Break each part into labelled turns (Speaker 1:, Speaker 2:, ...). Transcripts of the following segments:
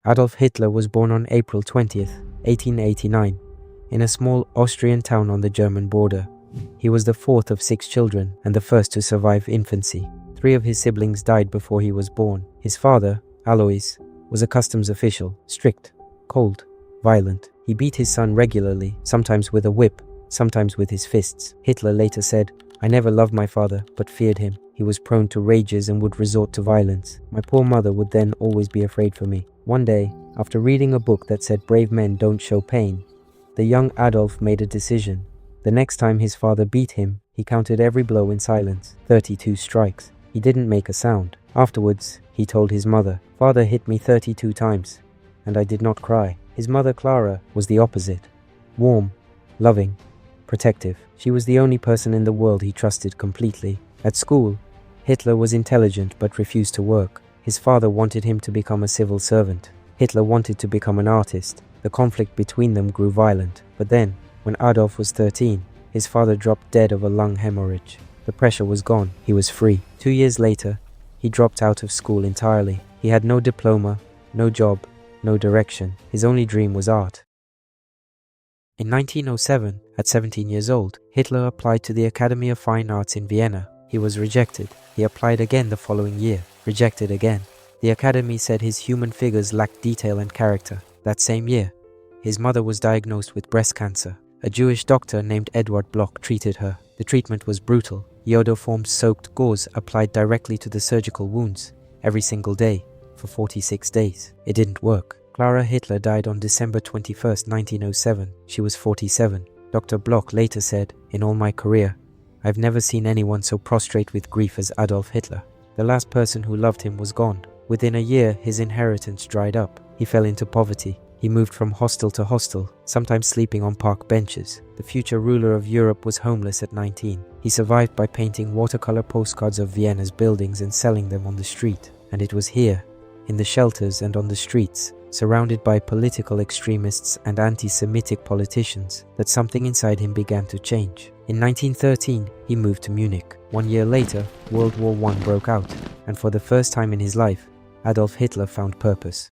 Speaker 1: Adolf Hitler was born on April 20th, 1889, in a small Austrian town on the German border. He was the fourth of 6 children and the first to survive infancy. 3 of his siblings died before he was born. His father, Alois, was a customs official, strict, cold, violent. He beat his son regularly, sometimes with a whip, sometimes with his fists. Hitler later said, "I never loved my father, but feared him. He was prone to rages and would resort to violence. My poor mother would then always be afraid for me." One day, after reading a book that said brave men don't show pain, the young Adolf made a decision. The next time his father beat him, he counted every blow in silence, 32 strikes. He didn't make a sound. Afterwards, he told his mother, "Father hit me 32 times, and I did not cry." His mother Clara was the opposite. Warm, loving, protective. She was the only person in the world he trusted completely. At school, Hitler was intelligent but refused to work. His father wanted him to become a civil servant. Hitler wanted to become an artist. The conflict between them grew violent. But then, when Adolf was 13, his father dropped dead of a lung hemorrhage. The pressure was gone. He was free. 2 years later, he dropped out of school entirely. He had no diploma, no job, no direction. His only dream was art. In 1907, at 17 years old, Hitler applied to the Academy of Fine Arts in Vienna. He was rejected. He applied again the following year. Rejected again. The Academy said his human figures lacked detail and character. That same year, his mother was diagnosed with breast cancer. A Jewish doctor named Edward Bloch treated her. The treatment was brutal. Iodoform-soaked gauze applied directly to the surgical wounds, every single day, for 46 days. It didn't work. Clara Hitler died on December 21, 1907. She was 47. Dr. Bloch later said, "In all my career, I've never seen anyone so prostrate with grief as Adolf Hitler. The last person who loved him was gone. Within a year, his inheritance dried up. He fell into poverty. He moved from hostel to hostel, sometimes sleeping on park benches. The future ruler of Europe was homeless at 19. He survived by painting watercolor postcards of Vienna's buildings and selling them on the street. And it was here, in the shelters and on the streets, surrounded by political extremists and anti-Semitic politicians, that something inside him began to change. In 1913, he moved to Munich. 1 year later, World War I broke out, and for the first time in his life, Adolf Hitler found purpose.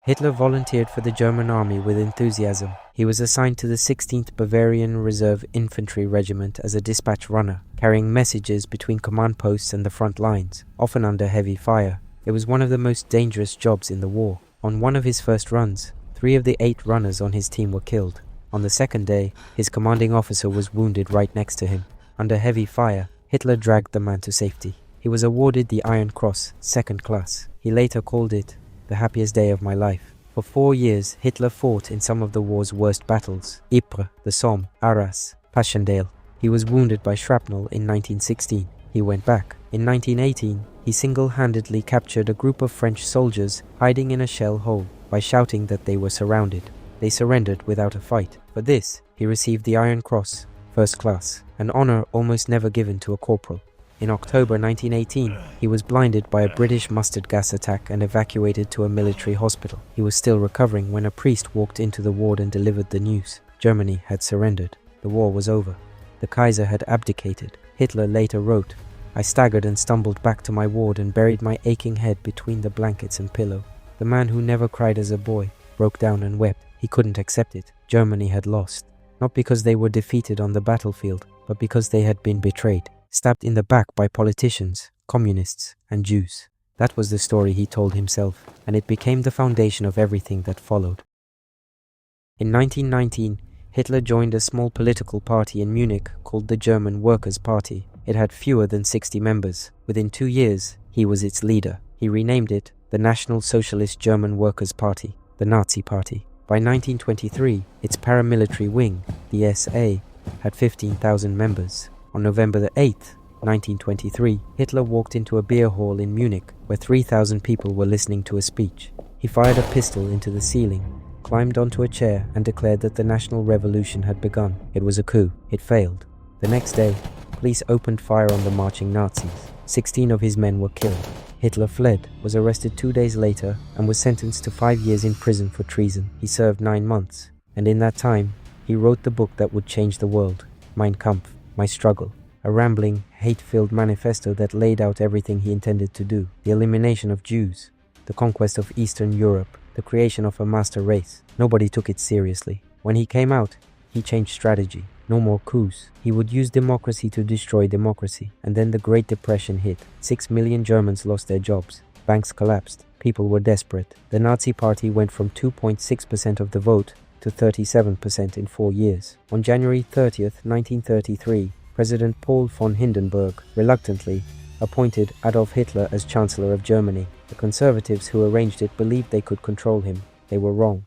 Speaker 1: Hitler volunteered for the German army with enthusiasm. He was assigned to the 16th Bavarian Reserve Infantry Regiment as a dispatch runner, carrying messages between command posts and the front lines, often under heavy fire. It was one of the most dangerous jobs in the war. On one of his first runs, 3 of the 8 runners on his team were killed. On the second day, his commanding officer was wounded right next to him. Under heavy fire, Hitler dragged the man to safety. He was awarded the Iron Cross, 2nd class. He later called it the happiest day of my life. For 4 years, Hitler fought in some of the war's worst battles: Ypres, the Somme, Arras, Passchendaele. He was wounded by shrapnel in 1916. He went back. In 1918, he single-handedly captured a group of French soldiers hiding in a shell hole by shouting that they were surrounded. They surrendered without a fight. For this, he received the Iron Cross, 1st class, an honor almost never given to a corporal. In October 1918, he was blinded by a British mustard gas attack and evacuated to a military hospital. He was still recovering when a priest walked into the ward and delivered the news. Germany had surrendered. The war was over. The Kaiser had abdicated. Hitler later wrote, "I staggered and stumbled back to my ward and buried my aching head between the blankets and pillow." The man who never cried as a boy broke down and wept. He couldn't accept it. Germany had lost. Not because they were defeated on the battlefield, but because they had been betrayed. Stabbed in the back by politicians, communists, and Jews. That was the story he told himself, and it became the foundation of everything that followed. In 1919, Hitler joined a small political party in Munich called the German Workers' Party. It had fewer than 60 members. Within 2 years, he was its leader. He renamed it the National Socialist German Workers' Party, the Nazi Party. By 1923, its paramilitary wing, the SA, had 15,000 members. On November 8, 1923, Hitler walked into a beer hall in Munich where 3,000 people were listening to a speech. He fired a pistol into the ceiling, climbed onto a chair and declared that the national revolution had begun. It was a coup. It failed. The next day, police opened fire on the marching Nazis. 16 of his men were killed. Hitler fled, was arrested 2 days later, and was sentenced to 5 years in prison for treason. He served 9 months, and in that time, he wrote the book that would change the world, Mein Kampf, My Struggle, a rambling, hate-filled manifesto that laid out everything he intended to do: the elimination of Jews, the conquest of Eastern Europe, the creation of a master race. Nobody took it seriously. When he came out, he changed strategy. No more coups. He would use democracy to destroy democracy. And then the Great Depression hit. 6 million Germans lost their jobs. Banks collapsed. People were desperate. The Nazi Party went from 2.6% of the vote to 37% in 4 years. On January 30th, 1933, President Paul von Hindenburg reluctantly appointed Adolf Hitler as Chancellor of Germany. The conservatives who arranged it believed they could control him. They were wrong.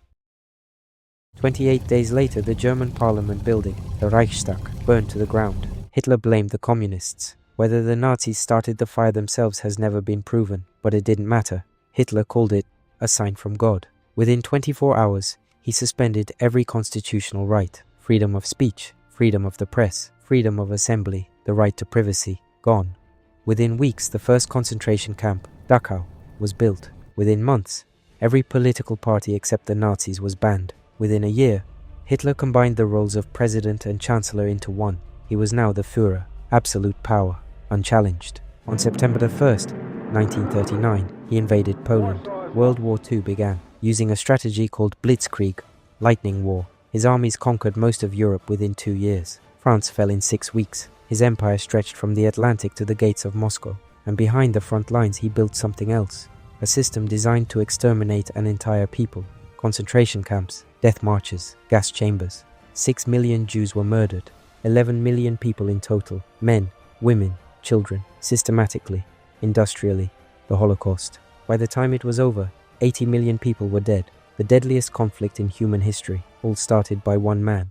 Speaker 1: 28 days later, the German parliament building, the Reichstag, burned to the ground. Hitler blamed the communists. Whether the Nazis started the fire themselves has never been proven, but it didn't matter. Hitler called it a sign from God. Within 24 hours, he suspended every constitutional right. Freedom of speech, freedom of the press, freedom of assembly, the right to privacy, gone. Within weeks, the first concentration camp, Dachau, was built. Within months, every political party except the Nazis was banned. Within a year, Hitler combined the roles of president and chancellor into one. He was now the Führer, absolute power, unchallenged. On September 1st, 1939, he invaded Poland. World War II began. Using a strategy called Blitzkrieg, lightning war, his armies conquered most of Europe within 2 years. France fell in 6 weeks. His empire stretched from the Atlantic to the gates of Moscow. And behind the front lines he built something else. A system designed to exterminate an entire people. Concentration camps, death marches, gas chambers. 6 million Jews were murdered. 11 million people in total. Men, women, children. Systematically, industrially. The Holocaust. By the time it was over, 80 million people were dead. The deadliest conflict in human history. All started by one man.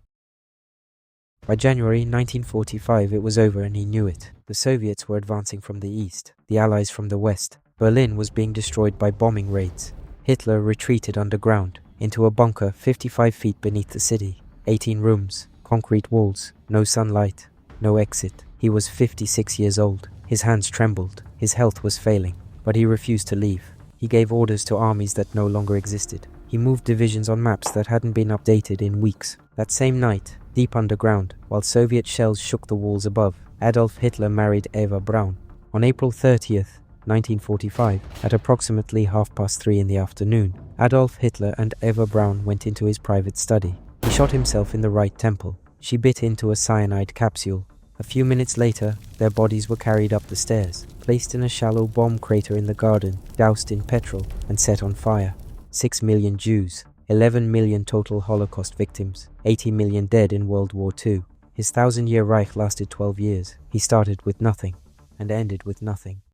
Speaker 1: By January 1945 it was over and he knew it. The Soviets were advancing from the east, the Allies from the west. Berlin was being destroyed by bombing raids. Hitler retreated underground, into a bunker 55 feet beneath the city. 18 rooms, concrete walls, no sunlight, no exit. He was 56 years old. His hands trembled. His health was failing, but he refused to leave. He gave orders to armies that no longer existed. He moved divisions on maps that hadn't been updated in weeks. That same night, deep underground, while Soviet shells shook the walls above, Adolf Hitler married Eva Braun. On April 30th, 1945, at approximately 3:30 in the afternoon, Adolf Hitler and Eva Braun went into his private study. He shot himself in the right temple. She bit into a cyanide capsule. A few minutes later, their bodies were carried up the stairs, placed in a shallow bomb crater in the garden, doused in petrol, and set on fire. 6 million Jews, 11 million total Holocaust victims, 80 million dead in World War II. His 1,000-year Reich lasted 12 years. He started with nothing and ended with nothing.